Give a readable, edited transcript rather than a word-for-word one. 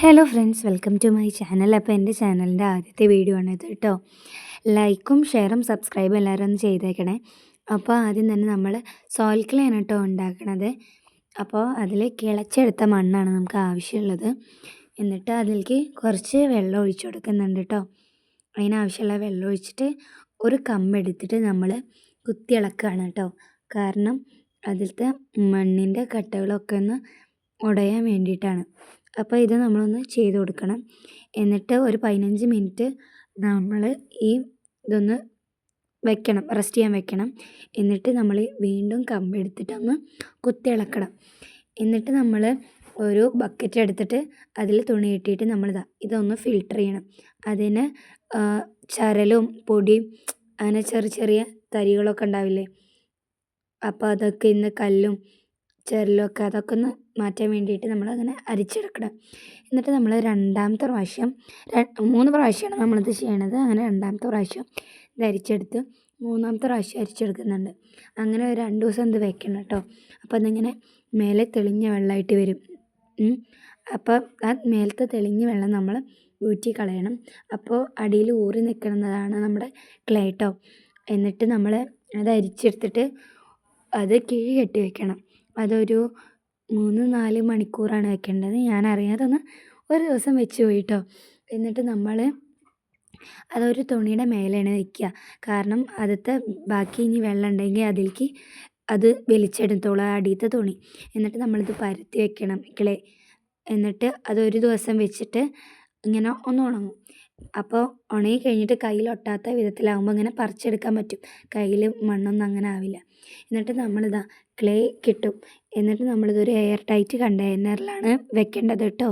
Hello friends, welcome to my channel. അപ്പോൾ എൻ്റെ ചാനലിൻ്റെ ആദ്യത്തെ വീഡിയോ ആണിത് കേട്ടോ. ലൈക്കും ഷെയറും സബ്സ്ക്രൈബും എല്ലാവരും ഒന്ന് ചെയ്തേക്കണേ. അപ്പോൾ ആദ്യം തന്നെ നമ്മൾ സോയിൽ ക്ലേ ആണ് കേട്ടോ ഉണ്ടാക്കണത്. അപ്പോൾ അതിൽ കിളച്ചെടുത്ത മണ്ണാണ് നമുക്ക് ആവശ്യമുള്ളത്. എന്നിട്ട് അതിലേക്ക് കുറച്ച് വെള്ളം ഒഴിച്ചു കൊടുക്കുന്നുണ്ട് കേട്ടോ. അതിനാവശ്യമുള്ള വെള്ളം ഒഴിച്ചിട്ട് ഒരു കമ്പെടുത്തിട്ട് നമ്മൾ കുത്തി ഇളക്കുകയാണ് കേട്ടോ. കാരണം അതിലത്തെ മണ്ണിൻ്റെ കട്ടകളൊക്കെ ഒന്ന് ഉടയാൻ വേണ്ടിയിട്ടാണ്. അപ്പോൾ ഇത് നമ്മളൊന്ന് ചെയ്ത് കൊടുക്കണം. എന്നിട്ട് ഒരു 15 മിനിറ്റ് നമ്മൾ ഈ ഇതൊന്ന് വെക്കണം, റെസ്റ്റ് ചെയ്യാൻ വെക്കണം. എന്നിട്ട് നമ്മൾ വീണ്ടും കമ്പെടുത്തിട്ടൊന്ന് കുത്തി ഇളക്കണം. എന്നിട്ട് നമ്മൾ ഒരു ബക്കറ്റ് എടുത്തിട്ട് അതിൽ തുണി ഇട്ടിട്ട് ഇതൊന്ന് ഫിൽട്ടർ ചെയ്യണം. അതിന് ചരലും പൊടിയും അങ്ങനെ ചെറിയ ചെറിയ തരികളൊക്കെ ഉണ്ടാവില്ലേ, അപ്പോൾ അതൊക്കെ ഇന്ന് കല്ലും ചരലൊക്കെ അതൊക്കെ ഒന്ന് മാറ്റാൻ വേണ്ടിയിട്ട് നമ്മളങ്ങനെ അരിച്ചെടുക്കണം. എന്നിട്ട് നമ്മൾ രണ്ടാമത്തെ പ്രാവശ്യം 3 പ്രാവശ്യമാണ് നമ്മളിത് ചെയ്യണത്. അങ്ങനെ രണ്ടാമത്തെ പ്രാവശ്യം ഇത് അരിച്ചെടുത്ത് മൂന്നാമത്തെ പ്രാവശ്യം അരിച്ചെടുക്കുന്നുണ്ട്. അങ്ങനെ ഒരു 2 ദിവസം ഇത് വെക്കണം കേട്ടോ. അപ്പോൾ അതിങ്ങനെ മേലെ തെളിഞ്ഞ വെള്ളമായിട്ട് വരും. അപ്പോൾ ആ മേലത്തെ തെളിഞ്ഞ വെള്ളം നമ്മൾ ഊറ്റി കളയണം. അപ്പോൾ അടിയിൽ ഊറി നിൽക്കുന്നതാണ് നമ്മുടെ ക്ലേ കേട്ടോ. എന്നിട്ട് നമ്മൾ അത് അരിച്ചെടുത്തിട്ട് അത് കിഴി കെട്ടി വെക്കണം. അതൊരു 3-4 മണിക്കൂറാണ് വെക്കേണ്ടത്. ഞാൻ അറിയാതെ ഒരു ദിവസം വെച്ച് പോയി കേട്ടോ. എന്നിട്ട് നമ്മൾ അതൊരു തുണിയുടെ മേലെയാണ് വയ്ക്കുക. കാരണം അതിലത്തെ ബാക്കി ഇനി വെള്ളം ഉണ്ടെങ്കിൽ അതിലേക്ക് അത് വലിച്ചെടുത്തോളൂ അടിയത്തെ തുണി. എന്നിട്ട് നമ്മളിത് പരത്തി വെക്കണം ക്ലേ. എന്നിട്ട് അതൊരു ദിവസം വെച്ചിട്ട് ഇങ്ങനെ ഒന്ന് ഉണങ്ങും. അപ്പോൾ ഉണങ്ങി കഴിഞ്ഞിട്ട് കയ്യിലൊട്ടാത്ത വിധത്തിലാകുമ്പോൾ ഇങ്ങനെ പറിച്ചെടുക്കാൻ പറ്റും. കയ്യിൽ മണ്ണൊന്നും അങ്ങനെ ആവില്ല. എന്നിട്ട് നമ്മളിതാ ക്ലേ കിട്ടും. എന്നിട്ട് നമ്മളിതൊരു എയർ ടൈറ്റ് കണ്ടെയ്നറിലാണ് വെക്കേണ്ടത് കേട്ടോ.